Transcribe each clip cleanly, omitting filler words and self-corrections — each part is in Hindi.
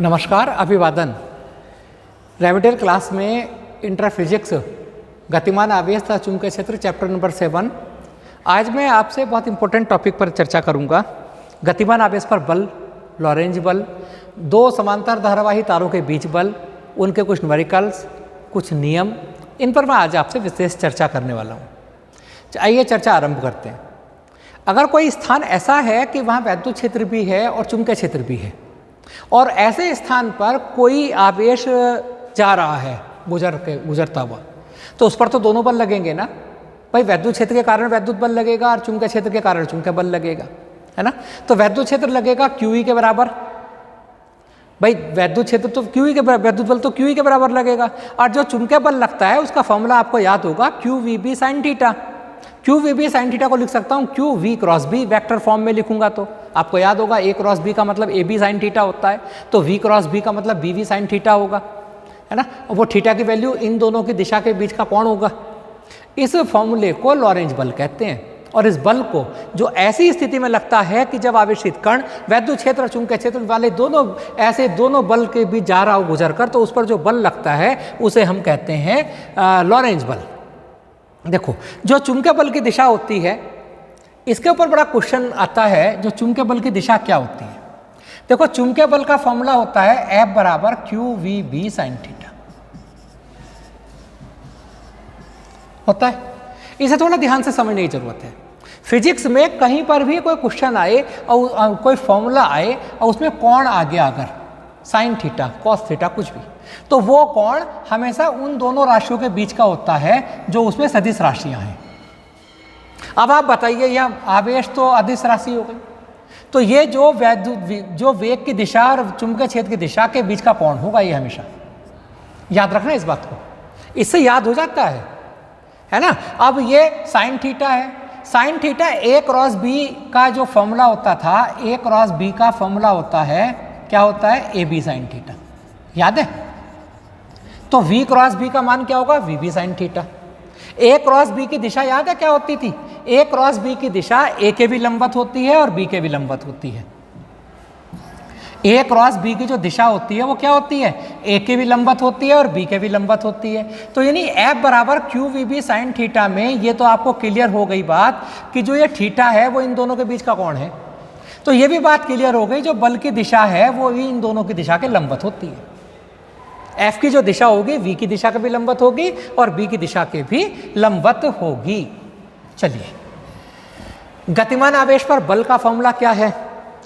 नमस्कार, अभिवादन। रेमेडियल क्लास में इंटर फिजिक्स गतिमान आवेश तथा चुंबकीय क्षेत्र चैप्टर नंबर 7। आज मैं आपसे बहुत इंपॉर्टेंट टॉपिक पर चर्चा करूंगा। गतिमान आवेश पर बल, लॉरेंज बल, दो समांतर धारावाही तारों के बीच बल, उनके कुछ न्यूमेरिकल्स, कुछ नियम, इन पर मैं आज आपसे विशेष चर्चा करने वाला हूँ। आइए चर्चा आरंभ करते हैं। अगर कोई स्थान ऐसा है कि वहाँ वैद्युत क्षेत्र भी है और चुंबकीय क्षेत्र भी है, और ऐसे स्थान पर कोई आवेश जा रहा है गुजरता हुआ, तो उस पर तो दोनों बल लगेंगे ना भाई। वैद्युत क्षेत्र के कारण वैद्युत बल लगेगा और चुंबकीय क्षेत्र के कारण चुंबकीय बल लगेगा, है ना। तो वैद्युत क्षेत्र लगेगा QE के बराबर। भाई वैद्युत क्षेत्र तो QE के वैद्युत बल तो QE के बराबर लगेगा। और जो चुंबकीय बल लगता है उसका फॉर्मूला आपको याद होगा, QVB sin theta. QVB sin theta को लिख सकता हूँ QV cross B, vector form में लिखूंगा तो आपको याद होगा A क्रॉस B का मतलब AB sin थीटा होता है, तो V क्रॉस B का मतलब BV sin थीटा होगा, है ना। वो थीटा की वैल्यू इन दोनों की दिशा के बीच का कोण होगा। इस फॉर्मूले को लॉरेंज बल कहते हैं। और इस बल को जो ऐसी स्थिति में लगता है कि जब आवेशित कण वैद्युत क्षेत्र और चुंबकीय क्षेत्र वाले दोनों बल के बीच जा रहा हो गुजर कर, तो उस पर जो बल लगता है उसे हम कहते हैं लॉरेंज बल। देखो, जो चुंबकीय बल की दिशा होती है, इसके ऊपर बड़ा क्वेश्चन आता है, जो चुंबकीय बल की दिशा क्या होती है। देखो, चुंबकीय बल का फॉर्मूला होता है F बराबर QVB sin थीटा होता है। इसे थोड़ा ध्यान से समझने की जरूरत है। फिजिक्स में कहीं पर भी कोई क्वेश्चन आए और कोई फॉर्मूला आए और उसमें कोण आ गया, अगर साइन थीटा, कॉस थीटा, कुछ भी, तो वो कोण हमेशा उन दोनों राशियों के बीच का होता है जो उसमें सदिश राशियां हैं। अब आप बताइए, यह आवेश तो अदिश राशि हो गई, तो ये जो वेग की दिशा और चुंबकीय क्षेत्र की दिशा के बीच का कोण होगा, ये हमेशा याद रखना इस बात को, इससे याद हो जाता है ना। अब ये साइन थीटा है। Sine theta A cross B का जो फॉर्मूला होता था, A क्रॉस B का फॉर्मूला होता है, क्या होता है, AB साइन थीटा, याद है। तो V क्रॉस B का मान क्या होगा, VB sine theta. A cross B की दिशा याद है क्या होती थी, A क्रॉस B की दिशा A के भी लंबवत होती है और B के भी लंबवत होती है। A क्रॉस B की जो दिशा होती है वो क्या होती है, A के भी लंबवत होती है और B के भी लंबवत होती है। तो यानी F बराबर QVB साइन थीटा में ये तो आपको क्लियर हो गई बात कि जो ये थीटा है वो इन दोनों के बीच का कोण है। तो ये भी बात क्लियर हो गई, जो बल की दिशा है वो भी इन दोनों की दिशा के लंबवत होती है। F की जो दिशा होगी V की दिशा के भी लंबवत होगी और B की दिशा के भी लंबवत होगी। चलिए, गतिमान आवेश पर बल का फॉर्मूला क्या है।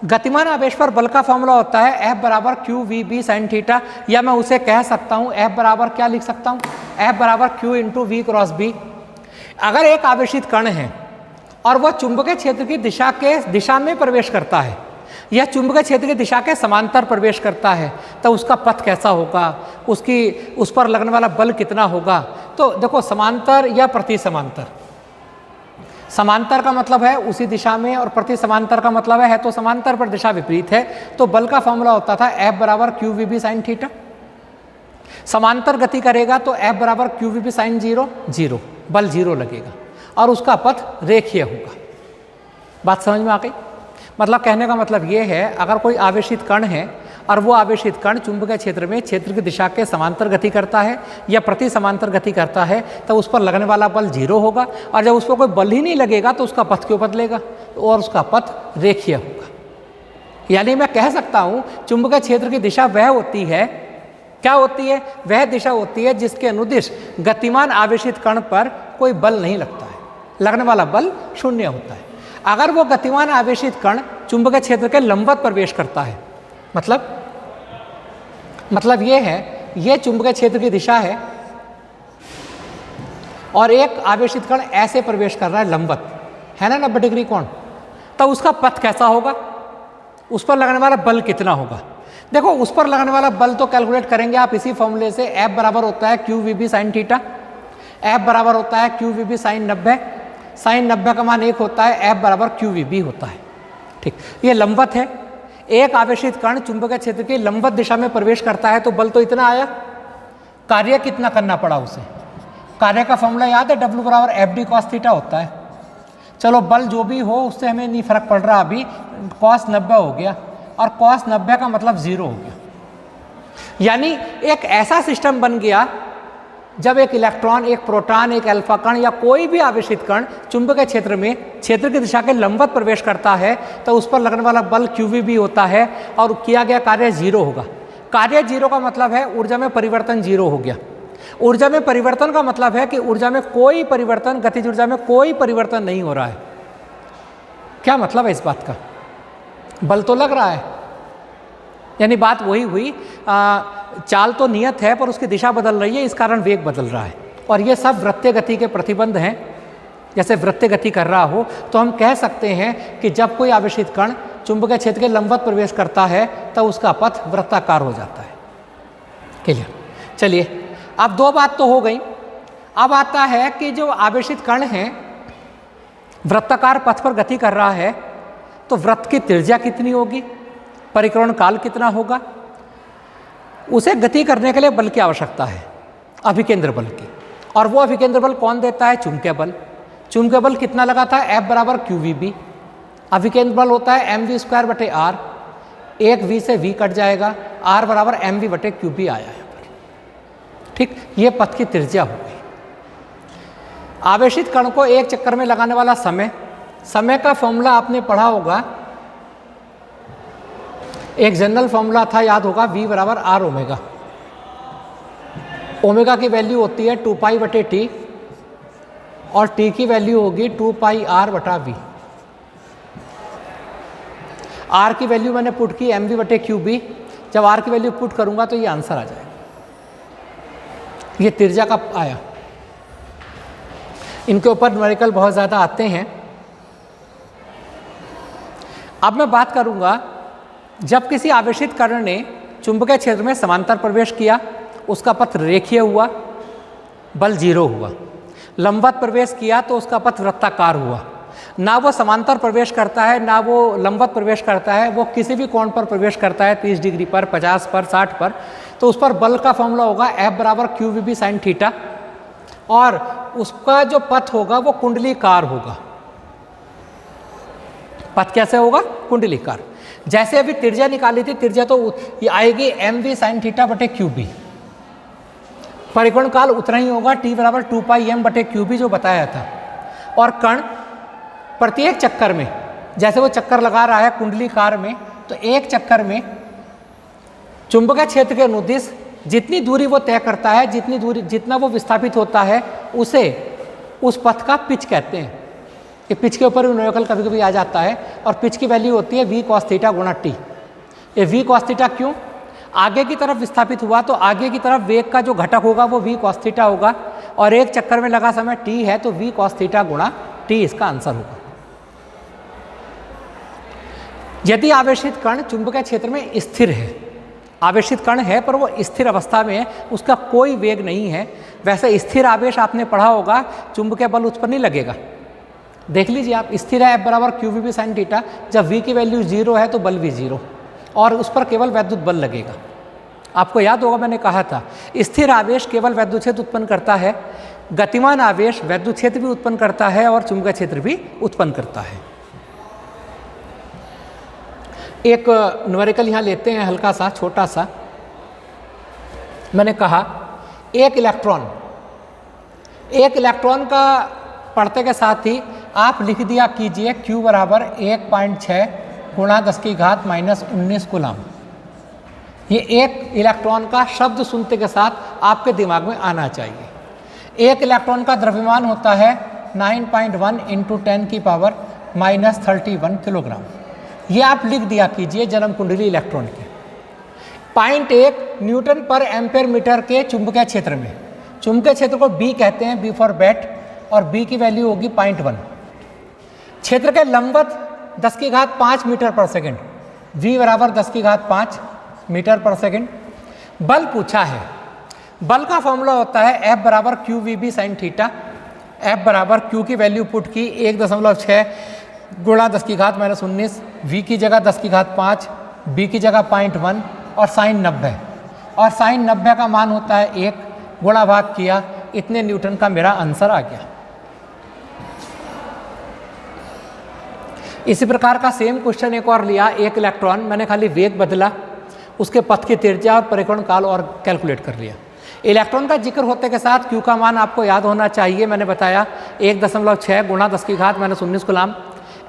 गतिमान आवेश पर बल का फॉर्मूला होता है F बराबर QVB साइन थीटा, या मैं उसे कह सकता हूं F बराबर क्या लिख सकता हूं, F बराबर Q into V cross B। अगर एक आवेशित कण है और वह चुंबकीय क्षेत्र की दिशा में प्रवेश करता है या चुंबकीय क्षेत्र की दिशा के समांतर प्रवेश करता है, तो उसका पथ कैसा होगा, उस पर लगने वाला बल कितना होगा। तो देखो, समांतर या प्रति समांतर, समांतर का मतलब है उसी दिशा में और प्रति समांतर का मतलब है तो समांतर पर दिशा विपरीत है। तो बल का फॉर्मूला होता था F बराबर QVB साइन थीटा। समांतर गति करेगा तो F बराबर QVB साइन 0, बल 0 लगेगा और उसका पथ रेखीय होगा। बात समझ में आ गई। मतलब कहने का मतलब ये है, अगर कोई आवेशित कण है और वो आवेशित कण चुंबकीय क्षेत्र में क्षेत्र की दिशा के समांतर गति करता है या प्रति समांतर गति करता है, तो उस पर लगने वाला बल 0 होगा, और जब उस पर कोई बल ही नहीं लगेगा तो उसका पथ क्यों बदलेगा, और उसका पथ रेखीय होगा। यानी मैं कह सकता हूँ चुंबकीय क्षेत्र की दिशा वह होती है, क्या होती है, वह दिशा होती है जिसके अनुदिश गतिमान आवेशित कण पर कोई बल नहीं लगता है, लगने वाला बल 0 होता है। अगर वो गतिमान आवेशित कण चुंबकीय क्षेत्र के लंबवत प्रवेश करता है, मतलब ये है, ये चुंबकीय क्षेत्र की दिशा है और एक आवेशित कण ऐसे प्रवेश कर रहा है लंबवत, है ना, 90 डिग्री कोण, तो उसका पथ कैसा होगा, उस पर लगने वाला बल कितना होगा। देखो, उस पर लगने वाला बल तो कैलकुलेट करेंगे आप इसी फॉर्मूले से। F बराबर होता है QVB साइन थीटा, F बराबर होता है QVB साइन 90, साइन 90 का मान 1 होता है, F बराबर QVB होता है। ठीक, ये लंबवत है। एक आवेशित कण चुंबकीय क्षेत्र की लंबवत दिशा में प्रवेश करता है तो बल तो इतना आया, कार्य कितना करना पड़ा उसे, कार्य का फॉर्मूला याद है, W बराबर FD कॉस थीटा होता है। चलो, बल जो भी हो उससे हमें नहीं फर्क पड़ रहा, अभी कॉस 90 हो गया और कॉस 90 का मतलब 0 हो गया। यानी एक ऐसा सिस्टम बन गया जब एक इलेक्ट्रॉन, एक प्रोटॉन, एक अल्फा कण या कोई भी आवेशित कण चुंबकीय क्षेत्र में क्षेत्र की दिशा के लंबवत प्रवेश करता है तो उस पर लगने वाला बल QVB होता है और किया गया कार्य जीरो होगा। कार्य जीरो का मतलब है ऊर्जा में परिवर्तन जीरो हो गया। ऊर्जा में परिवर्तन का मतलब है कि ऊर्जा में कोई परिवर्तन, गतिज ऊर्जा में कोई परिवर्तन नहीं हो रहा है। क्या मतलब है इस बात का? बल तो लग रहा है, यानी बात वही हुई, चाल तो नियत है पर उसकी दिशा बदल रही है, इस कारण वेग बदल रहा है। और ये सब वृत्तीय गति के प्रतिबंध हैं। जैसे वृत्तीय गति कर रहा हो तो हम कह सकते हैं कि जब कोई आवेशित कण चुंबकीय क्षेत्र के लंबवत प्रवेश करता है तब उसका पथ वृत्ताकार हो जाता है। क्लियर? चलिए, अब दो बात तो हो गई। अब आता है कि जो आवेशित कण है वृत्ताकार पथ पर गति कर रहा है तो वृत्त की त्रिज्या कितनी होगी, परिक्रमण काल कितना होगा, उसे गति करने के लिए बल की आवश्यकता है, अभिकेंद्र बल की। और वो अभिकेंद्र बल कौन देता है? चुंबकीय बल। चुंबकीय बल कितना लगा था? F बराबर QVB। अभिकेंद्र बल होता है mv²/r। एक v से v कट जाएगा, r बराबर mv/QB आया है। ठीक, ये पथ की त्रिज्या हो गई। आवेशित कण को एक चक्कर में लगाने वाला समय, समय का फॉर्मूला आपने पढ़ा होगा, एक जनरल फॉर्मूला था, याद होगा, v बराबर r ओमेगा। ओमेगा की वैल्यू होती है 2π/t और t की वैल्यू होगी 2πr/v। r की वैल्यू मैंने पुट की mv/QB। जब r की वैल्यू पुट करूंगा तो ये आंसर आ जाएगा। ये त्रिज्या का आया। इनके ऊपर न्यूमेरिकल बहुत ज़्यादा आते हैं। अब मैं बात करूंगा जब किसी आवेशित कण ने चुंबकीय क्षेत्र में समांतर प्रवेश किया, उसका पथ रेखीय हुआ, बल जीरो हुआ। लंबवत प्रवेश किया तो उसका पथ वृत्ताकार हुआ। ना वो समांतर प्रवेश करता है ना वो लंबवत प्रवेश करता है, वो किसी भी कोण पर प्रवेश करता है, 30 डिग्री पर, 50 पर, 60 पर, तो उस पर बल का फॉर्मूला होगा F बराबर QVB sin थीटा और उसका जो पथ होगा वो कुंडलीकार होगा। पथ कैसे होगा? कुंडलीकार। जैसे अभी त्रिज्या निकाली थी, त्रिज्या तो ये आएगी mv sin θ/QB। परिक्रमण काल उतना ही होगा, t बराबर 2πm/QB जो बताया था। और कण प्रत्येक चक्कर में, जैसे वो चक्कर लगा रहा है कुंडलीकार में, तो एक चक्कर में चुंबकीय क्षेत्र के अनुदिश जितनी दूरी वो तय करता है, जितना वो विस्थापित होता है, उसे उस पथ का पिच कहते हैं। ये पिच के ऊपर भी न्यूमेरिकल कभी कभी आ जाता है और पिच की वैल्यू होती है v cos θ गुणा t। ये v cos θ क्यों? आगे की तरफ विस्थापित हुआ तो आगे की तरफ वेग का जो घटक होगा वो v cos θ होगा और एक चक्कर में लगा समय t है तो v cos θ गुणा t इसका आंसर होगा। यदि आवेशित कण चुंबकीय क्षेत्र में स्थिर है, आवेशित कण है पर वो स्थिर अवस्था में है, उसका कोई वेग नहीं है, वैसे स्थिर आवेश आपने पढ़ा होगा, चुंबकीय बल उस पर नहीं लगेगा। देख लीजिए आप, स्थिर है F बराबर QVB sin θ, जब v की वैल्यू 0 है तो बल भी 0 और उस पर केवल वैद्युत बल लगेगा। आपको याद होगा मैंने कहा था स्थिर आवेश केवल वैद्युत क्षेत्र उत्पन्न करता है, गतिमान आवेश वैद्युत क्षेत्र भी उत्पन्न करता है और चुंबकीय क्षेत्र भी उत्पन्न करता है। एक न्यूमेरिकल यहाँ लेते हैं हल्का सा, छोटा सा। मैंने कहा एक इलेक्ट्रॉन का पढ़ते के साथ ही आप लिख दिया कीजिए Q बराबर 1.6 गुणा 10⁻⁻19 कूलम। ये एक इलेक्ट्रॉन का शब्द सुनते के साथ आपके दिमाग में आना चाहिए। एक इलेक्ट्रॉन का द्रव्यमान होता है 9.1 × 10⁻31 किलोग्राम। ये आप लिख दिया कीजिए जन्म कुंडली इलेक्ट्रॉन के। 0.1 न्यूटन पर एम्पेयर मीटर के चुंबकीय क्षेत्र में, चुंबकीय क्षेत्र को B कहते हैं, B फॉर बैट, और B की वैल्यू होगी 0.1। क्षेत्र के लंबवत 10⁵ मीटर पर सेकेंड, V बराबर 10⁵ मीटर पर सेकेंड। बल पूछा है, बल का फॉर्मूला होता है F बराबर QVB sin θ। F बराबर Q की वैल्यू पुट की 1.6 गुणा 10⁻⁻19, V की जगह 10⁵, B की जगह 0.1 और साइन 90, और साइन 90 का मान होता है 1, गुणा भाग किया, इतने न्यूटन का मेरा आंसर आ गया। इसी प्रकार का सेम क्वेश्चन एक और लिया, एक इलेक्ट्रॉन, मैंने खाली वेग बदला, उसके पथ की त्रिज्या और परिक्रमा काल और कैलकुलेट कर लिया। इलेक्ट्रॉन का जिक्र होते के साथ Q का मान आपको याद होना चाहिए, मैंने बताया 1.6 गुणा 10 की घात -19 कूलाम।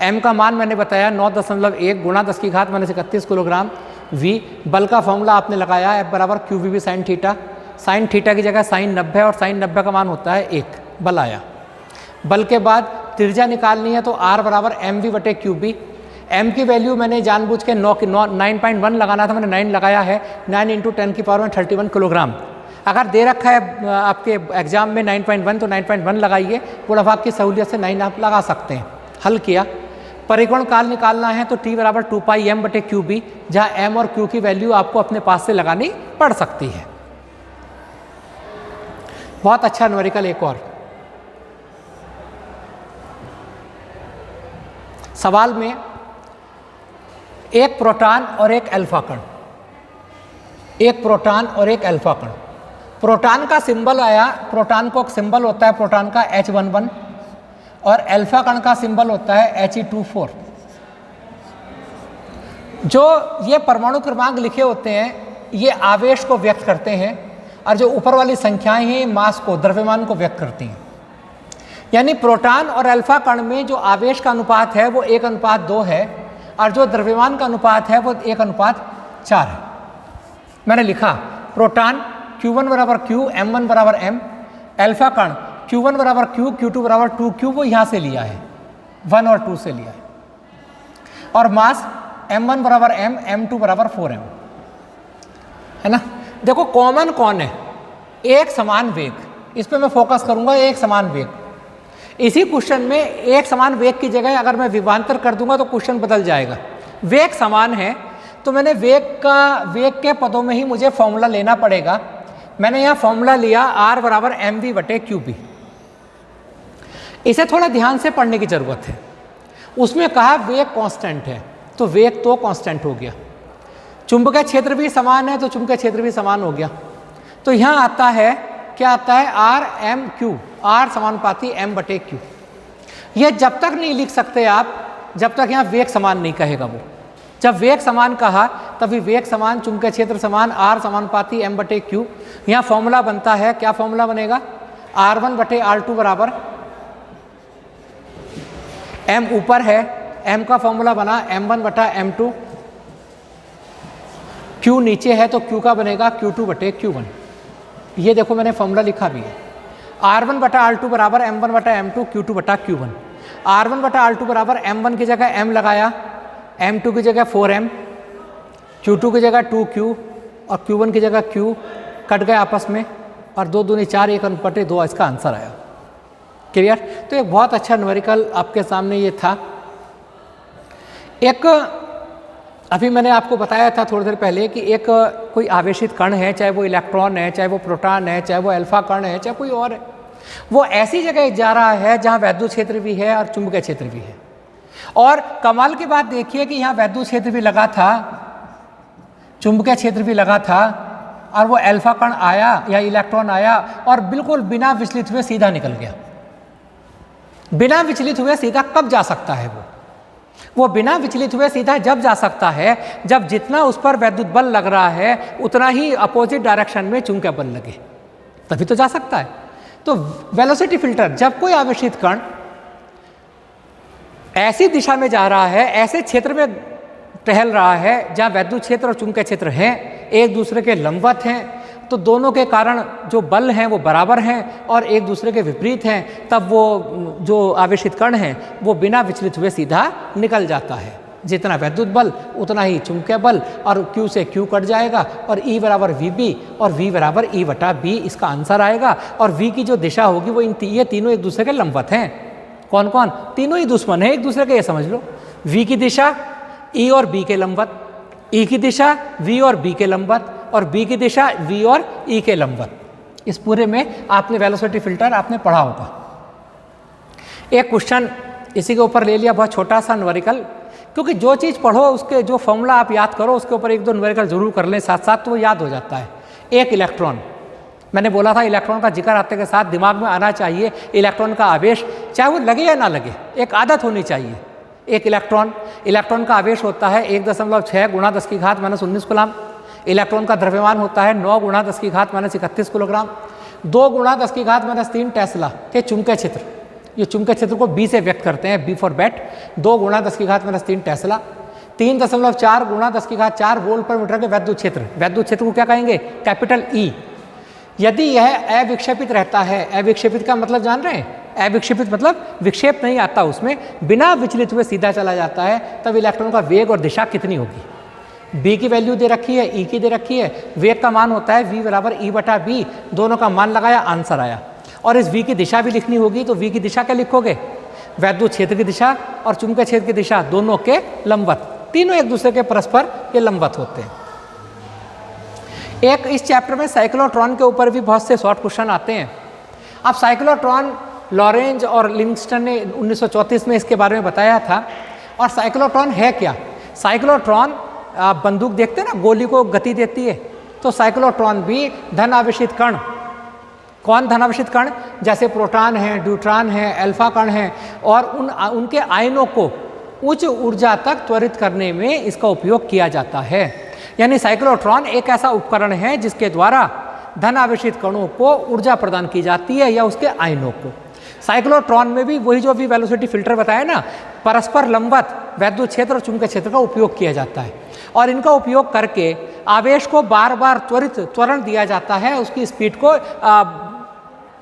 M का मान मैंने बताया 9.1 गुणा 10 की घात -31 किलोग्राम। V बल का फॉर्मूला आपने लगाया F बराबर QVB sine theta. Sine theta की जगह साइन 90 और साइन 90 का मान होता है 1, बल आया। बल के बाद त्रिज्या निकालनी है तो R बराबर MV बटे QB। M की वैल्यू मैंने जानबूझ के 9.1 लगाना था, मैंने 9 लगाया है। 9 × 10⁻31 किलोग्राम। अगर दे रखा है आपके एग्जाम में 9.1 तो 9.1 लगाइए, पूरा भाग की सहूलियत से 9 आप लगा सकते हैं। हल किया, परिक्रमा काल निकालना है तो T बराबर 2πm बटे QB, जहाँ M और Q की वैल्यू आपको अपने पास से लगानी पड़ सकती है। बहुत अच्छा न्यूमेरिकल एक और सवाल में एक प्रोटॉन और एक अल्फा कण, एक प्रोटॉन और एक अल्फा कण। प्रोटॉन का सिंबल आया, प्रोटॉन को सिंबल होता है प्रोटॉन का H11 और अल्फा कण का सिंबल होता है He24। जो ये परमाणु क्रमांक लिखे होते हैं ये आवेश को व्यक्त करते हैं और जो ऊपर वाली संख्याएं हैं मास को, द्रव्यमान को व्यक्त करती हैं। यानी प्रोटॉन और अल्फा कण में जो आवेश का अनुपात है वो 1:2 है और जो द्रव्यमान का अनुपात है वो 1:4 है। मैंने लिखा प्रोटॉन Q1 बराबर Q, M1 बराबर M, अल्फा कण Q1 बराबर Q, Q2 बराबर 2Q, वो यहाँ से लिया है, 1 और 2 से लिया है। और मास M1 बराबर M, M2 बराबर 4M, है ना। देखो कॉमन कौन है, एक समान वेग, इस पर मैं फोकस करूंगा, एक समान वेग। इसी क्वेश्चन में एक समान वेग की जगह अगर मैं विभवांतर कर दूंगा तो क्वेश्चन बदल जाएगा। वेग समान है तो मैंने वेग के पदों में ही मुझे फॉर्मूला लेना पड़ेगा। मैंने यहाँ फॉर्मूला लिया R बराबर MV बटे QB। इसे थोड़ा ध्यान से पढ़ने की जरूरत है। उसमें कहा वेग कांस्टेंट है तो वेग तो कांस्टेंट हो गया, चुंबकीय क्षेत्र भी समान है तो चुंबकीय क्षेत्र भी समान हो गया। तो यहाँ आता है, क्या आता है, RMQ, R समानुपाती M बटे Q। ये जब तक नहीं लिख सकते आप जब तक यहाँ वेग समान नहीं कहेगा वो। जब वेग समान कहा तभी वेग समान, चुंबकीय क्षेत्र समान, R समानुपाती M बटे Q। यहाँ फॉर्मूला बनता है, क्या फॉर्मूला बनेगा, R1 बटे R2 बराबर, M ऊपर है, M का फॉर्मूला बना M1 बटा M2, Q नीचे है तो Q का बनेगा Q2 बटे Q1। ये देखो मैंने फॉर्मूला लिखा भी है, R1 बटा R2 बराबर M1 बटा M2, Q2 बटा Q1। R1 बटा R2 बराबर M1 की जगह M लगाया, M2 की जगह 4M, Q2 की जगह 2Q और Q1 की जगह Q, कट गए आपस में और 2 दूनी 4, 1/2 इसका आंसर आया। क्लियर। तो एक बहुत अच्छा न्यूमेरिकल आपके सामने ये था। एक अभी मैंने आपको बताया था थोड़ी देर पहले कि एक कोई आवेशित कण है, चाहे वो इलेक्ट्रॉन है, चाहे वो प्रोटॉन है, चाहे वो अल्फा कण है, चाहे कोई और है, वो ऐसी जगह जा रहा है जहाँ वैद्युत क्षेत्र भी है और चुंबकीय क्षेत्र भी है। और कमाल की बात देखिए कि यहाँ वैद्युत क्षेत्र भी लगा था, चुंबकीय क्षेत्र भी लगा था और वो अल्फा कण आया या इलेक्ट्रॉन आया और बिल्कुल बिना विचलित हुए सीधा निकल गया। बिना विचलित हुए सीधा कब जा सकता है वो बिना विचलित हुए सीधा जब जा सकता है जब जितना उस पर वैद्युत बल लग रहा है उतना ही अपोजिट डायरेक्शन में चुंबकीय बल लगे, तभी तो जा सकता है। तो वेलोसिटी फिल्टर, जब कोई आवेशित कण ऐसी दिशा में जा रहा है, ऐसे क्षेत्र में टहल रहा है जहाँ वैद्युत क्षेत्र और चुंबकीय क्षेत्र हैं, एक दूसरे के लंबवत हैं, तो दोनों के कारण जो बल हैं वो बराबर हैं और एक दूसरे के विपरीत हैं, तब वो जो आवेशित कण हैं वो बिना विचलित हुए सीधा निकल जाता है। जितना वैद्युत बल उतना ही चुंबकीय बल, और Q से Q कट जाएगा और E बराबर VB और V बराबर E बटा B इसका आंसर आएगा। और V की जो दिशा होगी वो ये तीनों एक दूसरे के लंबवत हैं। कौन कौन? तीनों ही दुश्मन है एक दूसरे के, ये समझ लो। V की दिशा E और B के लंबवत, E की दिशा V और B के लंबवत और B की दिशा V और E के लंबवत। इस पूरे में आपने वेलोसिटी फिल्टर आपने पढ़ा होगा। एक क्वेश्चन इसी के ऊपर ले लिया, बहुत छोटा सा न्यूमेरिकल, क्योंकि जो चीज़ पढ़ो उसके जो फॉर्मूला आप याद करो उसके ऊपर एक दो न्यूमेरिकल जरूर कर लें साथ साथ, तो वो याद हो जाता है। एक इलेक्ट्रॉन, मैंने बोला था इलेक्ट्रॉन का जिक्र आते के साथ दिमाग में आना चाहिए इलेक्ट्रॉन का आवेश, चाहे वो लगे या ना लगे, एक आदत होनी चाहिए। एक इलेक्ट्रॉन का आवेश होता है 1.6 गुणा 10 की घात -19 कूलाम। इलेक्ट्रॉन का द्रव्यमान होता है 9 गुणा 10 की घात -31 किलोग्राम। 2 गुणा 10 की घात -3 टेस्ला के चुंबकीय क्षेत्र, ये चुंबकीय क्षेत्र को बी से व्यक्त करते हैं, बी फॉर बैट। 2 गुणा 10 की घात -3 टेस्ला। 3.4 गुणा 10 की घात 4 वोल्ट पर मीटर के वैद्युत क्षेत्र, वैद्युत क्षेत्र को क्या कहेंगे? Capital E. यदि यह अविक्षेपित रहता है, अविक्षेपित का मतलब जान रहे हैं? अविक्षेपित मतलब विक्षेप नहीं आता उसमें, बिना विचलित हुए सीधा चला जाता है, तब इलेक्ट्रॉन का वेग और दिशा कितनी होगी? बी की वैल्यू दे रखी है, ई की दे रखी है, वेग का मान होता है v बराबर ई बटा बी, दोनों का मान लगाया, आंसर आया। और इस v की दिशा भी लिखनी होगी, तो v की दिशा क्या लिखोगे? वैद्युत क्षेत्र की दिशा और चुंबकीय क्षेत्र की दिशा दोनों के लंबवत, तीनों एक दूसरे के परस्पर ये लंबवत होते हैं। एक इस चैप्टर में साइक्लोट्रॉन के ऊपर भी बहुत से शॉर्ट क्वेश्चन आते हैं। अब साइक्लोट्रॉन लॉरेंज और लिविंगस्टन ने 1934 में इसके बारे में बताया था। और साइक्लोट्रॉन है क्या? साइक्लोट्रॉन, आप बंदूक देखते हैं ना, गोली को गति देती है, तो साइक्लोट्रॉन भी धन आवेशित कण। कौन धन आवेशित कण? जैसे प्रोटॉन है, ड्यूट्रॉन है, अल्फा कण है, और उनके आयनों को उच्च ऊर्जा तक त्वरित करने में इसका उपयोग किया जाता है। यानी साइक्लोट्रॉन एक ऐसा उपकरण है जिसके द्वारा धन आवेशित कणों को ऊर्जा प्रदान की जाती है, या उसके आयनों को। साइक्लोट्रॉन में भी वही जो अभी वेलोसिटी फिल्टर बताया ना, परस्पर लंबवत वैद्युत क्षेत्र और चुंबकीय क्षेत्र का उपयोग किया जाता है, और इनका उपयोग करके आवेश को बार बार त्वरण दिया जाता है, उसकी स्पीड को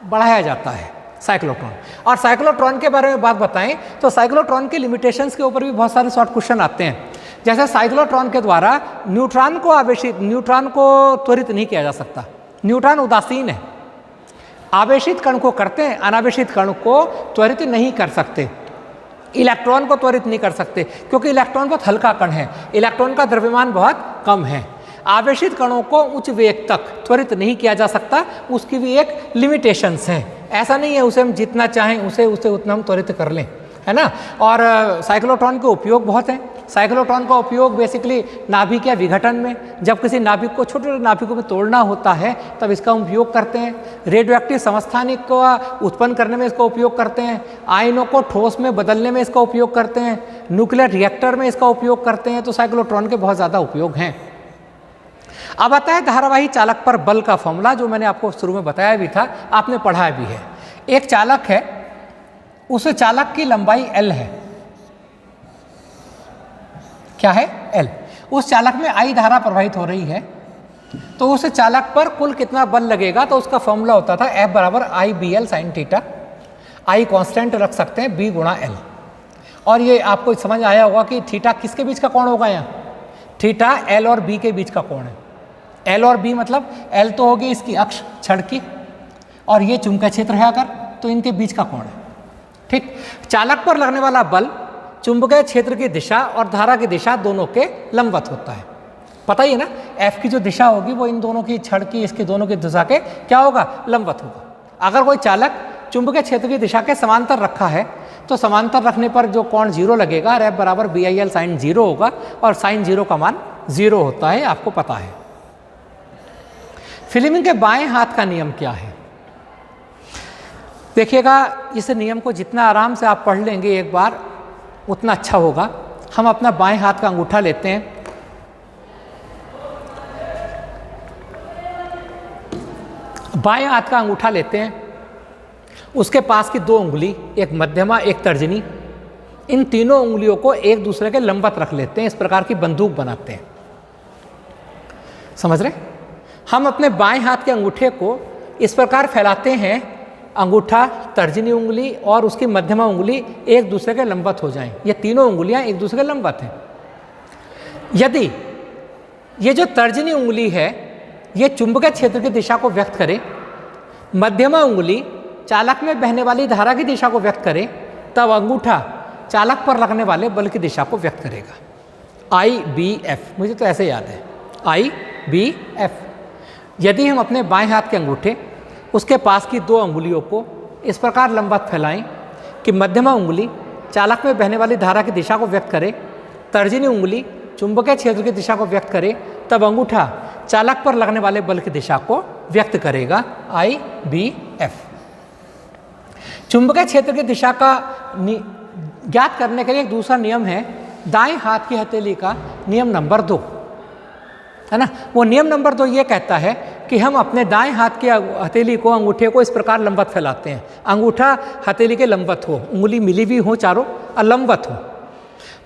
बढ़ाया जाता है साइक्लोट्रॉन। और साइक्लोट्रॉन के बारे में बात बताएं तो साइक्लोट्रॉन के लिमिटेशंस के ऊपर भी बहुत सारे शॉर्ट क्वेश्चन आते हैं। जैसे साइक्लोट्रॉन के द्वारा न्यूट्रॉन को त्वरित नहीं किया जा सकता, न्यूट्रॉन उदासीन है। आवेशित कण को करते हैं, अनावेशित कण को त्वरित नहीं कर सकते। इलेक्ट्रॉन को त्वरित नहीं कर सकते क्योंकि इलेक्ट्रॉन बहुत हल्का कण है, इलेक्ट्रॉन का द्रव्यमान बहुत कम है। आवेशित कणों को उच्च वेग तक त्वरित नहीं किया जा सकता, उसकी भी एक लिमिटेशंस है। ऐसा नहीं है उसे हम जितना चाहें उसे उतना हम त्वरित कर लें, है ना। और साइक्लोट्रॉन के उपयोग बहुत हैं। साइक्लोट्रॉन का उपयोग बेसिकली नाभिक या विघटन में, जब किसी नाभिक को छोटे छोटे नाभिकों में तोड़ना होता है तब इसका उपयोग करते हैं। रेडियो एक्टिव समस्थानिक को उत्पन्न करने में इसका उपयोग करते हैं। आयनों को ठोस में बदलने में इसका उपयोग करते हैं। न्यूक्लियर रिएक्टर में इसका उपयोग करते हैं। तो साइक्लोट्रॉन के बहुत ज़्यादा उपयोग हैं। अब आता है धारावाही चालक पर बल का फॉर्मूला, जो मैंने आपको शुरू में बताया भी था, आपने पढ़ा भी है। एक चालक है, उस चालक की लंबाई L है। क्या है? L। उस चालक में I धारा प्रवाहित हो रही है, तो उस चालक पर कुल कितना बल लगेगा? तो उसका फॉर्मूला होता था F बराबर IBL sin theta. I constant रख सकते हैं, B गुणा L। और ये आपको समझ आया होगा कि थीटा किसके बीच का कोण होगा? यहाँ थीटा L और B के बीच का कोण है। L और B मतलब L तो होगी इसकी अक्ष छड़ की, और ये चुंबकीय क्षेत्र है अगर, तो इनके बीच का कोण है। ठीक। चालक पर लगने वाला बल चुंबकीय क्षेत्र की दिशा और धारा की दिशा दोनों के लंबवत होता है। पता ही है ना, F की जो दिशा होगी वो इन दोनों की छड़ की, इसकी दोनों की दिशा के क्या होगा? लंबवत होगा। अगर कोई चालक चुंबकीय क्षेत्र की दिशा के समांतर रखा है तो समांतर रखने पर जो कोण 0 लगेगा, और F बराबर BIL sin 0 होगा, और sin 0 का मान 0 होता है, आपको पता है। फ्लेमिंग के बाएं हाथ का नियम क्या है? देखिएगा, इस नियम को जितना आराम से आप पढ़ लेंगे एक बार उतना अच्छा होगा। हम अपना बाएं हाथ का अंगूठा लेते हैं, बाएं हाथ का अंगूठा लेते हैं, उसके पास की 2 उंगली, एक मध्यमा एक तर्जनी, इन तीनों उंगलियों को एक दूसरे के लंबवत रख लेते हैं। इस प्रकार की बंदूक बनाते हैं। समझ रहे? हम अपने बाएं हाथ के अंगूठे को इस प्रकार फैलाते हैं, अंगूठा, तर्जनी उंगली और उसकी मध्यमा उंगली एक दूसरे के लंबवत हो जाएं। ये तीनों उंगलियां एक दूसरे के लंबवत हैं। यदि ये जो तर्जनी उंगली है ये चुंबकीय क्षेत्र की दिशा को व्यक्त करे, मध्यमा उंगली चालक में बहने वाली धारा की दिशा को व्यक्त करे, तब अंगूठा चालक पर लगने वाले बल की दिशा को व्यक्त करेगा। IBF, मुझे तो ऐसे याद है, IBF। यदि हम अपने बाएं हाथ के अंगूठे उसके पास की 2 अंगुलियों को इस प्रकार लंबवत फैलाएं कि मध्यमा उंगली चालक में बहने वाली धारा की दिशा को व्यक्त करे, तर्जनी उंगली चुंबकीय क्षेत्र की दिशा को व्यक्त करे, तब अंगूठा चालक पर लगने वाले बल की दिशा को व्यक्त करेगा। IBF। चुंबकीय क्षेत्र की दिशा का ज्ञात करने के लिए एक दूसरा नियम है, दाएं हाथ की हथेली का नियम नंबर 2। है ना। वो नियम नंबर 2 ये कहता है कि हम अपने दाएं हाथ की हथेली को, अंगूठे को इस प्रकार लंबवत फैलाते हैं। अंगूठा हथेली के लंबवत हो, उंगली मिली हुई हो चारों और लंबवत हो।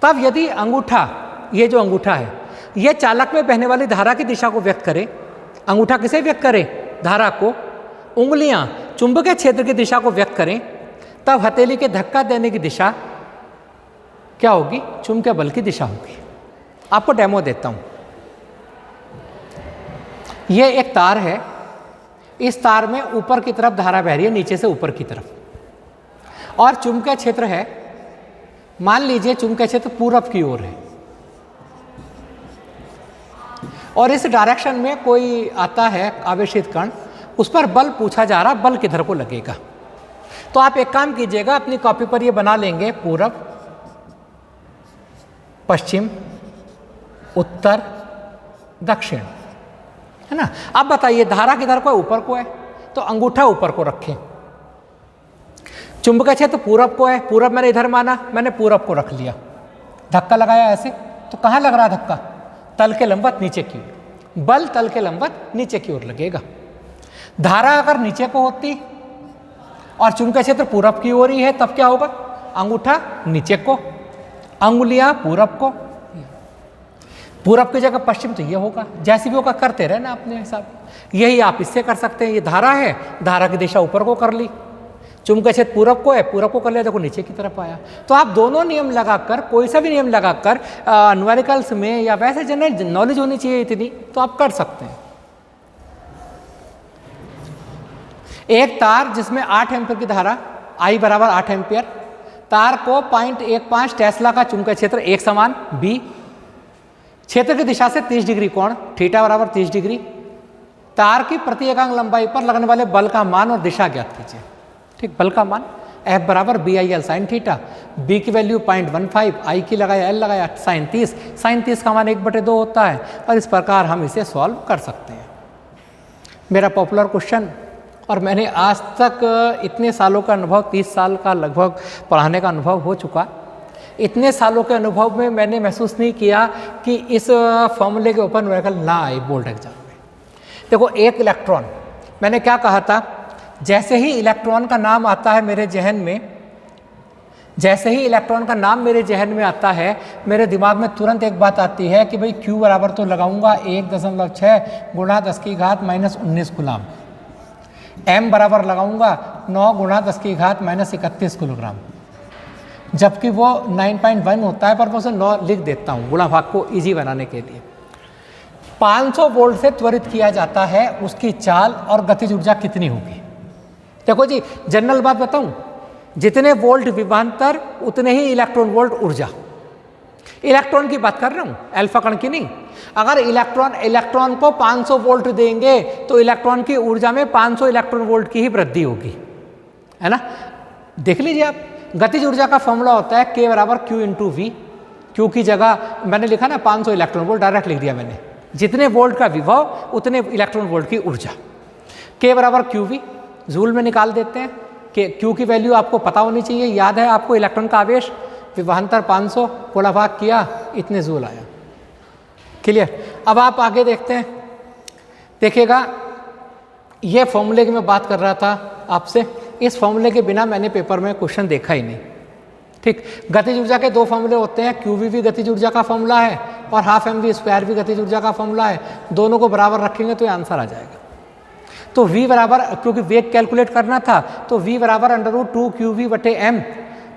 तब यदि अंगूठा, ये जो अंगूठा है, ये चालक में बहने वाली धारा की दिशा को व्यक्त करे। अंगूठा किसे व्यक्त करे? धारा को। उंगलियां चुंबकीय क्षेत्र की दिशा को व्यक्त करें, तब हथेली के धक्का देने की दिशा क्या होगी? चुंबकीय बल की दिशा होगी। आपको डेमो देता हूं। ये एक तार है, इस तार में ऊपर की तरफ धारा बह रही है, नीचे से ऊपर की तरफ, और चुंबकीय क्षेत्र है, मान लीजिए चुंबकीय क्षेत्र पूरब की ओर है, और इस डायरेक्शन में कोई आता है आवेशित कण, उस पर बल पूछा जा रहा, बल किधर को लगेगा। तो आप एक काम कीजिएगा, अपनी कॉपी पर ये बना लेंगे पूरब, पश्चिम, उत्तर, दक्षिण, है ना। अब बताइए धारा किधर को है? ऊपर को है, तो अंगूठा ऊपर को रखें। चुंबकीय क्षेत्र पूरब को है, पूरब मैंने इधर माना, मैंने पूरब को रख लिया, धक्का लगाया ऐसे, तो कहाँ लग रहा धक्का? तल के लंबवत नीचे की ओर। बल तल के लंबवत नीचे की ओर लगेगा। धारा अगर नीचे को होती और चुंबकीय क्षेत्र पूरब की ओर ही है, तब क्या होगा? अंगूठा नीचे को, अंगुलियां पूरब को, पूरब की जगह पश्चिम, तो ये होगा। जैसे भी होगा करते रहना अपने हिसाब। यही आप इससे कर सकते हैं। ये धारा है, धारा की दिशा ऊपर को कर ली, चुंबकीय क्षेत्र पूरब को है, पूरब को कर लिया, देखो नीचे की तरफ आया। तो आप दोनों नियम लगाकर, कोई सा भी नियम लगाकर, न्यूमेरिकल्स में या वैसे जनरल नॉलेज होनी चाहिए इतनी, तो आप कर सकते हैं। एक तार जिसमें 8 एम्पीयर की धारा, I बराबर 8 एम्पीयर, तार को 0.15 टेस्ला का चुंबकीय क्षेत्र एक समान B, क्षेत्र की दिशा से 30 डिग्री कोण, थीटा बराबर 30 डिग्री, तार की प्रति एकांक लंबाई पर लगने वाले बल का मान और दिशा ज्ञात कीजिए। ठीक, बल का मान F बराबर BIL साइन थीटा, B की वैल्यू 0.15, I की लगाया, L लगाया, साइन 30 का मान 1/2 होता है, और इस प्रकार हम इसे सॉल्व कर सकते हैं। मेरा पॉपुलर क्वेश्चन, और मैंने आज तक इतने सालों का अनुभव, 30 साल का लगभग पढ़ाने का अनुभव हो चुका, इतने सालों के अनुभव में मैंने महसूस नहीं किया कि इस फॉर्मूले के ऊपर न्यूमेरिकल ना आए बोर्ड एग्जाम में। देखो, एक इलेक्ट्रॉन, मैंने क्या कहा था, जैसे ही इलेक्ट्रॉन का नाम आता है मेरे जहन में, जैसे ही इलेक्ट्रॉन का नाम मेरे जहन में आता है, मेरे दिमाग में तुरंत एक बात आती है कि भाई Q बराबर तो लगाऊंगा 1.6 गुणा 10 की घात -19 गुलाम, M बराबर लगाऊंगा 9 गुणा 10 की घात -31 किलोग्राम, जबकि वो 9.1 होता है, पर मैं उसे 9 लिख देता हूँ गुणा भाग को इजी बनाने के लिए। 500 वोल्ट से त्वरित किया जाता है, उसकी चाल और गतिज ऊर्जा कितनी होगी? देखो जी, जनरल बात बताऊं, जितने वोल्ट विभवांतर उतने ही इलेक्ट्रॉन वोल्ट ऊर्जा। इलेक्ट्रॉन की बात कर रहा हूं, अल्फा कण की नहीं। अगर इलेक्ट्रॉन को 500 वोल्ट देंगे तो इलेक्ट्रॉन की ऊर्जा में 500 इलेक्ट्रॉन वोल्ट की ही वृद्धि होगी, है ना। देख लीजिए आप, गतिज ऊर्जा का फॉर्मूला होता है K बराबर Q इंटू V। Q की जगह मैंने लिखा ना 500 इलेक्ट्रॉन वोल्ट, डायरेक्ट लिख दिया मैंने। जितने वोल्ट का विभव उतने इलेक्ट्रॉन वोल्ट की ऊर्जा। K बराबर QV जूल में निकाल देते हैं कि Q की वैल्यू आपको पता होनी चाहिए, याद है आपको, इलेक्ट्रॉन का आवेश, विभवांतर 500 गुणा भाग किया, इतने जूल आया। क्लियर। अब आप आगे देखते हैं, देखिएगा, ये फॉर्मूले की मैं बात कर रहा था आपसे, इस फॉर्मूले के बिना मैंने पेपर में क्वेश्चन देखा ही नहीं। ठीक, गतिज ऊर्जा के 2 फॉर्मूले होते हैं, QV भी गतिज ऊर्जा का फॉर्मूला है और हाफ mv² भी गतिज ऊर्जा का फॉर्मूला है। दोनों को बराबर रखेंगे तो ये आंसर आ जाएगा। तो V बराबर, क्योंकि वेग कैलकुलेट करना था, तो V बराबर √2QV/m,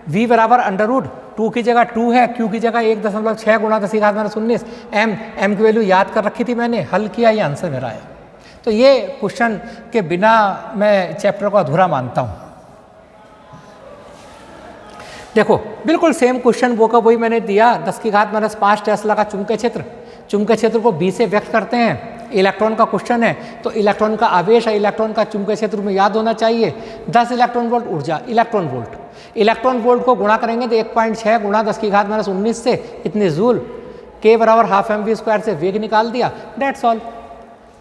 V बराबर √2 की जगह 2 है, Q की जगह 1.6 गुणा 10 की घात -19, M की वैल्यू याद कर रखी थी मैंने, हल किया, ये आंसर मेरा आया। तो ये क्वेश्चन के बिना मैं चैप्टर को अधूरा मानता हूँ। देखो, बिल्कुल सेम क्वेश्चन वो का वही मैंने दिया, 10 की घात -5 टेस्ला का चुंबकीय क्षेत्र, चुंबकीय क्षेत्र को B से व्यक्त करते हैं। इलेक्ट्रॉन का क्वेश्चन है, तो इलेक्ट्रॉन का आवेश है, इलेक्ट्रॉन का चुंबकीय क्षेत्र में याद होना चाहिए। 10 इलेक्ट्रॉन वोल्ट ऊर्जा, इलेक्ट्रॉन वोल्ट को गुणा करेंगे तो 1.6 गुणा 10 की घात -19 से इतने जूल। K बराबर हाफ mv² से वेग निकाल दिया, डेट्स ऑल।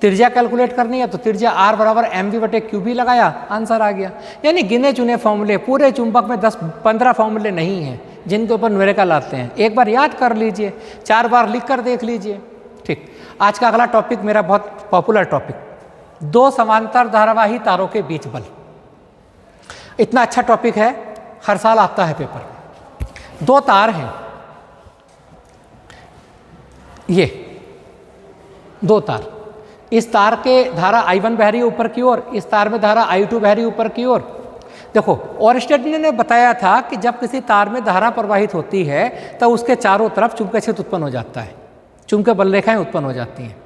त्रिज्या कैलकुलेट करनी है तो त्रिज्या R बराबर mv/qb लगाया, आंसर आ गया। यानी गिने चुने फॉर्मूले, पूरे चुंबक में 10-15 फॉर्मूले नहीं हैं जिनके ऊपर न्यूमेरिकल आते हैं। एक बार याद कर लीजिए, 4 बार लिख कर देख लीजिए, ठीक, आज का अगला टॉपिक मेरा बहुत पॉपुलर टॉपिक, दो समांतर धारावाही तारों के बीच बल। इतना अच्छा टॉपिक है, हर साल आता है पेपर में। दो तार हैं, ये दो तार, इस तार के धारा I1 बह रही है ऊपर की ओर, इस तार में धारा I2 बह रही है ऊपर की ओर। देखो, ओरस्टेड ने बताया था कि जब किसी तार में धारा प्रवाहित होती है तो उसके चारों तरफ चुंबकीय क्षेत्र उत्पन्न हो जाता है, चुंबकीय बल रेखाएं उत्पन्न हो जाती हैं।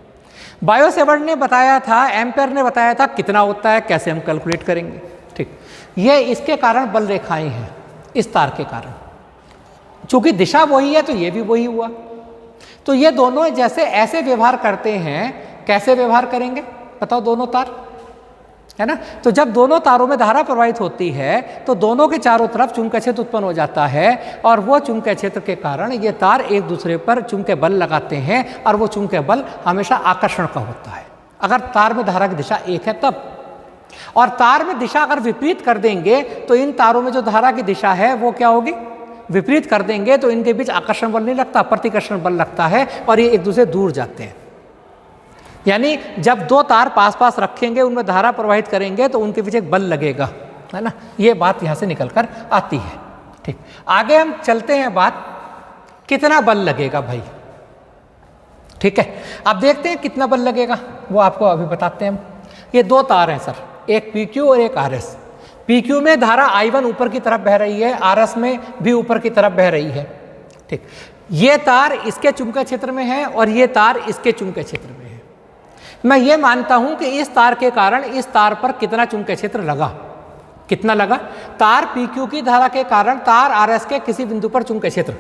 बायोसेवर्ट ने बताया था, एम्पेयर ने बताया था कितना होता है, कैसे हम कैलकुलेट करेंगे। ठीक, ये इसके कारण बल रेखाएं हैं, इस तार के कारण। चूंकि दिशा वही है तो ये भी वही हुआ। तो ये दोनों जैसे ऐसे व्यवहार करते हैं, कैसे व्यवहार करेंगे बताओ, दोनों तार है ना। तो जब दोनों तारों में धारा प्रवाहित होती है तो दोनों के चारों तरफ चुंबकीय क्षेत्र उत्पन्न हो जाता है, और वो चुंबकीय क्षेत्र के कारण ये तार एक दूसरे पर चुंबकीय बल लगाते हैं, और वो चुंबकीय बल हमेशा आकर्षण का होता है अगर तार में धारा की दिशा एक है तब। और तार में दिशा अगर विपरीत कर देंगे तो इन तारों में जो धारा की दिशा है वो क्या होगी, विपरीत कर देंगे तो इनके बीच आकर्षण बल नहीं लगता, प्रतिकर्षण बल लगता है, और ये एक दूसरे दूर जाते हैं। यानी जब दो तार पास पास रखेंगे, उनमें धारा प्रवाहित करेंगे तो उनके पीछे एक बल लगेगा, है ना। ये बात यहाँ से निकल कर आती है। ठीक, आगे हम चलते हैं, बात कितना बल लगेगा भाई। ठीक है, अब देखते हैं कितना बल लगेगा, वो आपको अभी बताते हैं हम। ये दो तार हैं सर, एक PQ और एक RS। PQ में धारा I1 ऊपर की तरफ बह रही है, RS में भी ऊपर की तरफ बह रही है। ठीक, ये तार इसके चुंबकीय क्षेत्र में है और ये तार इसके चुंबकीय क्षेत्र में है। मैं ये मानता हूं कि इस तार के कारण इस तार पर कितना चुंबकीय क्षेत्र लगा, कितना लगा। तार PQ की धारा के कारण तार RS के किसी बिंदु पर चुंबकीय क्षेत्र,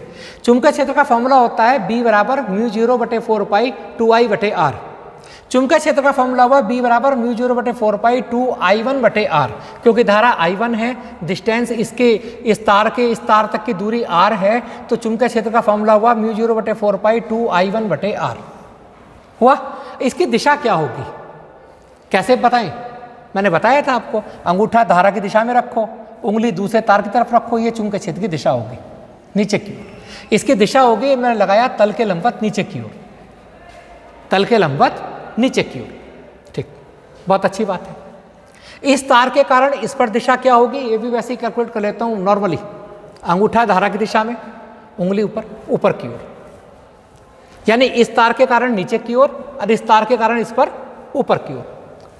चुंबकीय क्षेत्र का फॉर्मूला होता है B बराबर μ0/4π 2I/r। चुंबकीय क्षेत्र का फॉर्मूला हुआ B बराबर μ0/4π 2I1/r, क्योंकि धारा I1 है, डिस्टेंस इसके इस तार के इस तार तक की दूरी r है, तो चुंबकीय क्षेत्र का फॉर्मूला हुआ μ0/4π 2I1/r हुआ। इसकी दिशा क्या होगी, कैसे बताएं, मैंने बताया था आपको, अंगूठा धारा की दिशा में रखो, उंगली दूसरे तार की तरफ रखो, ये चुंबकीय क्षेत्र की दिशा होगी नीचे की ओर। इसकी दिशा होगी, मैंने लगाया तल के लंबवत नीचे की ओर, तल के लंबवत नीचे की ओर। ठीक, बहुत अच्छी बात है। इस तार के कारण इस पर दिशा क्या होगी, ये भी वैसे ही कैलकुलेट कर लेता हूँ नॉर्मली। अंगूठा धारा की दिशा में, उंगली ऊपर की ओर, यानी इस तार के कारण नीचे की ओर और इस तार के कारण इस पर ऊपर की ओर,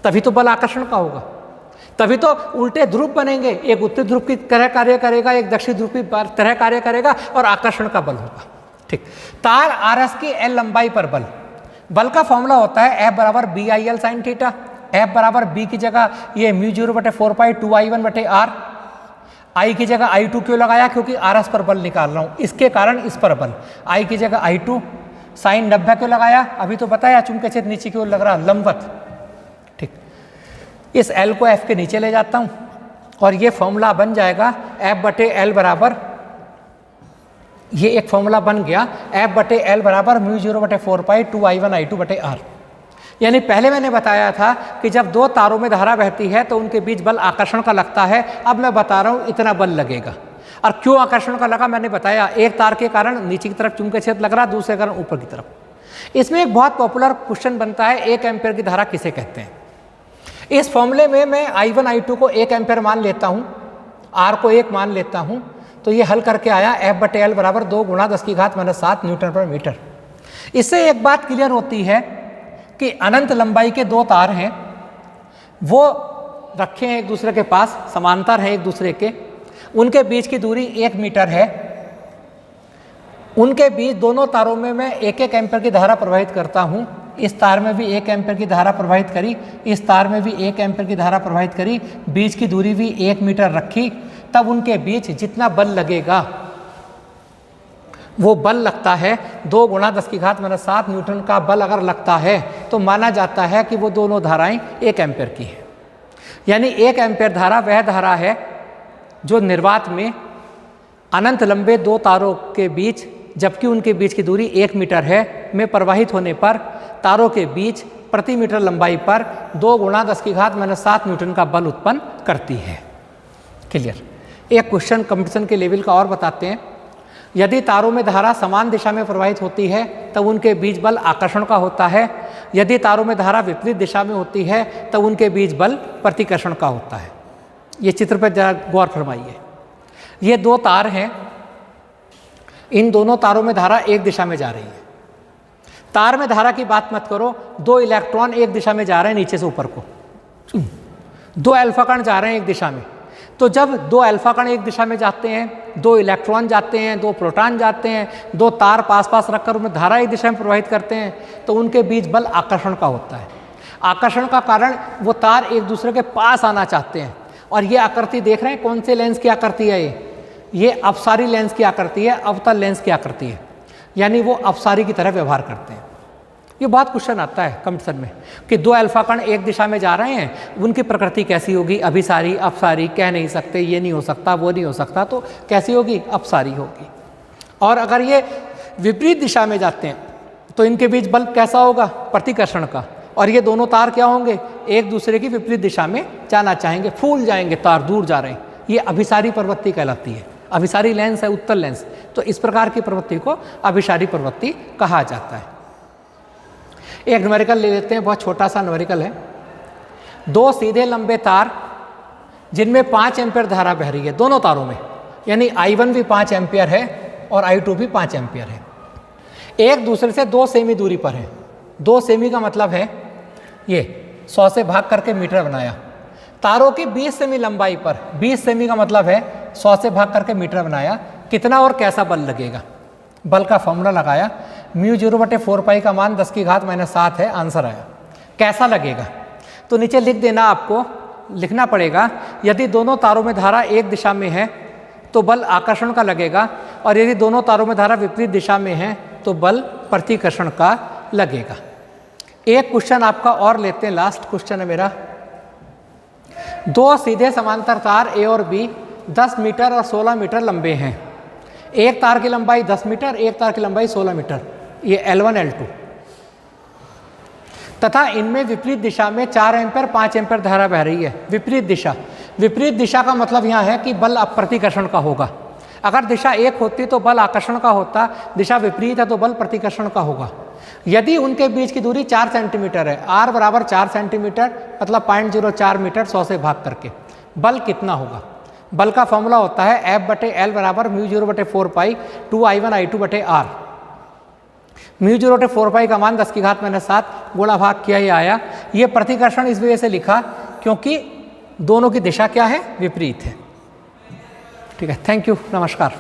तभी तो बल आकर्षण का होगा, तभी तो उल्टे ध्रुव बनेंगे, एक उत्तरी ध्रुव की तरह कार्य करेगा, एक दक्षिण ध्रुव की तरह कार्य करेगा, और आकर्षण का बल होगा। ठीक, तार RS की L लंबाई पर बल, बल का फॉर्मूला होता है F बराबर BIL sin थीटा। F बराबर B की जगह ये μ0/4π 2I1/r, I की जगह I2 क्यों लगाया, क्योंकि RS पर बल निकाल रहा हूँ, इसके कारण इस पर बल। I की जगह I2, साइन 90 क्यों लगाया, अभी तो बताया, चुंबकीय क्षेत्र नीचे की ओर लग रहा, लंबवत। ठीक, इस L को F के नीचे ले जाता हूँ और ये फॉर्मूला बन जाएगा F/L बराबर, ये एक फॉर्मूला बन गया F/L बराबर μ0/4π 2I1I2/r। यानी पहले मैंने बताया था कि जब दो तारों में धारा बहती है तो उनके बीच बल आकर्षण का लगता है। अब मैं बता रहा हूँ इतना बल लगेगा, और क्यों आकर्षण का लगा मैंने बताया, एक तार के कारण नीचे की तरफ चुंबकीय क्षेत्र लग रहा, दूसरे कारण ऊपर की तरफ। इसमें एक बहुत पॉपुलर क्वेश्चन बनता है, 1 एम्पेयर की धारा किसे कहते हैं। इस फॉर्मूले में मैं I1 I2 को 1 एम्पेयर मान लेता हूँ, R को 1 मान लेता हूँ, तो ये हल करके आया F/L बराबर 2 × 10⁻⁷ Nm/m। इससे एक बात क्लियर होती है कि अनंत लंबाई के दो तार हैं, वो रखे हैं एक दूसरे के पास, समांतर है एक दूसरे के, उनके बीच की दूरी 1 मीटर है, उनके बीच दोनों तारों में मैं 1-1 एम्पेयर की धारा प्रवाहित करता हूँ। इस तार में भी 1 एम्पेयर की धारा प्रवाहित करी, इस तार में भी 1 एम्पेयर की धारा प्रवाहित करी, बीच की दूरी भी 1 मीटर रखी, तब उनके बीच जितना बल लगेगा वो बल लगता है 2 × 10⁻⁷ न्यूटन का बल अगर लगता है तो माना जाता है कि वो दोनों धाराएं 1 एम्पेयर की हैं। यानी 1 एम्पेयर धारा वह धारा है जो निर्वात में अनंत लंबे दो तारों के बीच, जबकि उनके बीच की दूरी 1 मीटर है, में प्रवाहित होने पर तारों के बीच प्रति मीटर लंबाई पर 2 × 10⁻⁷ न्यूटन का बल उत्पन्न करती है। क्लियर। एक क्वेश्चन कंपटीशन के लेवल का और बताते हैं। यदि तारों में धारा समान दिशा में प्रवाहित होती है तब उनके बीच बल आकर्षण का होता है। यदि तारों में धारा विपरीत दिशा में होती है तब उनके बीच बल प्रतिकर्षण का होता है। ये चित्र पर जरा गौर फरमाइए। ये दो तार हैं, इन दोनों तारों में धारा एक दिशा में जा रही है। तार में धारा की बात मत करो, दो इलेक्ट्रॉन एक दिशा में जा रहे हैं नीचे से ऊपर को, दो अल्फा कण जा रहे हैं एक दिशा में। तो जब दो अल्फा कण एक दिशा में जाते हैं, दो इलेक्ट्रॉन जाते हैं, दो प्रोटॉन जाते हैं, दो तार पास पास रखकर उनमें धारा एक दिशा में प्रवाहित करते हैं, तो उनके बीच बल आकर्षण का होता है। आकर्षण का कारण वो तार एक दूसरे के पास आना चाहते हैं। और ये आकृति देख रहे हैं, कौन से लेंस की आकृति है ये अपसारी लेंस की आकृति है, अवतल लेंस की आकृति है, यानी वो अपसारी की तरह व्यवहार करते हैं। ये बहुत क्वेश्चन आता है कंपटीशन में कि दो अल्फा कण एक दिशा में जा रहे हैं, उनकी प्रकृति कैसी होगी, अभिसारी अपसारी, कह नहीं सकते, ये नहीं हो सकता, वो नहीं हो सकता, तो कैसी होगी, अपसारी होगी। और अगर ये विपरीत दिशा में जाते हैं तो इनके बीच बल कैसा होगा, प्रतिकर्षण का। और ये दोनों तार क्या होंगे, एक दूसरे की विपरीत दिशा में जाना चाहेंगे, फूल जाएंगे, तार दूर जा रहे हैं, ये अभिसारी प्रवृत्ति कहलाती है। अभिसारी लेंस है, उत्तल लेंस, तो इस प्रकार की प्रवृत्ति को अभिसारी प्रवृत्ति कहा जाता है। एक न्यूमेरिकल ले लेते हैं, बहुत छोटा सा न्यूमेरिकल है। दो सीधे लंबे तार जिनमें 5 एम्पियर धारा बह रही है दोनों तारों में, यानी I1 भी 5 एम्पियर है और I2 भी 5 एम्पियर है, एक दूसरे से 2 सेमी दूरी पर है। 2 सेमी का मतलब है ये 100 से भाग करके मीटर बनाया। तारों की 20 सेमी लंबाई पर, 20 सेमी का मतलब है 100 से भाग करके मीटर बनाया। कितना और कैसा बल लगेगा, बल का फॉर्मूला लगाया, μ0/4π का मान 10⁻⁷ है, आंसर आया। कैसा लगेगा, तो नीचे लिख देना, आपको लिखना पड़ेगा, यदि दोनों तारों में धारा एक दिशा में है तो बल आकर्षण का लगेगा, और यदि दोनों तारों में धारा विपरीत दिशा में है तो बल प्रतिकर्षण का लगेगा। एक क्वेश्चन आपका और लेते हैं, लास्ट क्वेश्चन है मेरा। दो सीधे समांतर तार ए और बी 10 मीटर और 16 मीटर लंबे हैं। एक तार की लंबाई 10 मीटर, एक तार की लंबाई 16 मीटर, ये L1 L2, तथा इनमें विपरीत दिशा में 4 एम्पियर 5 एम्पियर धारा बह रही है। विपरीत दिशा, विपरीत दिशा का मतलब यहाँ है कि बल प्रतिकर्षण का होगा। अगर दिशा एक होती तो बल आकर्षण का होता, दिशा विपरीत है तो बल प्रतिकर्षण का होगा। यदि उनके बीच की दूरी 4 सेंटीमीटर है, r बराबर 4 सेंटीमीटर मतलब 0.04 मीटर 100 से भाग करके, बल कितना होगा। बल का फॉर्मूला होता है F/L बराबर μ0/4π 2I1 I2/r। μ0/4π का मान 10⁻⁷ गुणा भाग किया ही आया। ये प्रतिकर्षण इस वजह से लिखा क्योंकि दोनों की दिशा क्या है, विपरीत है। ठीक है, थैंक यू, नमस्कार।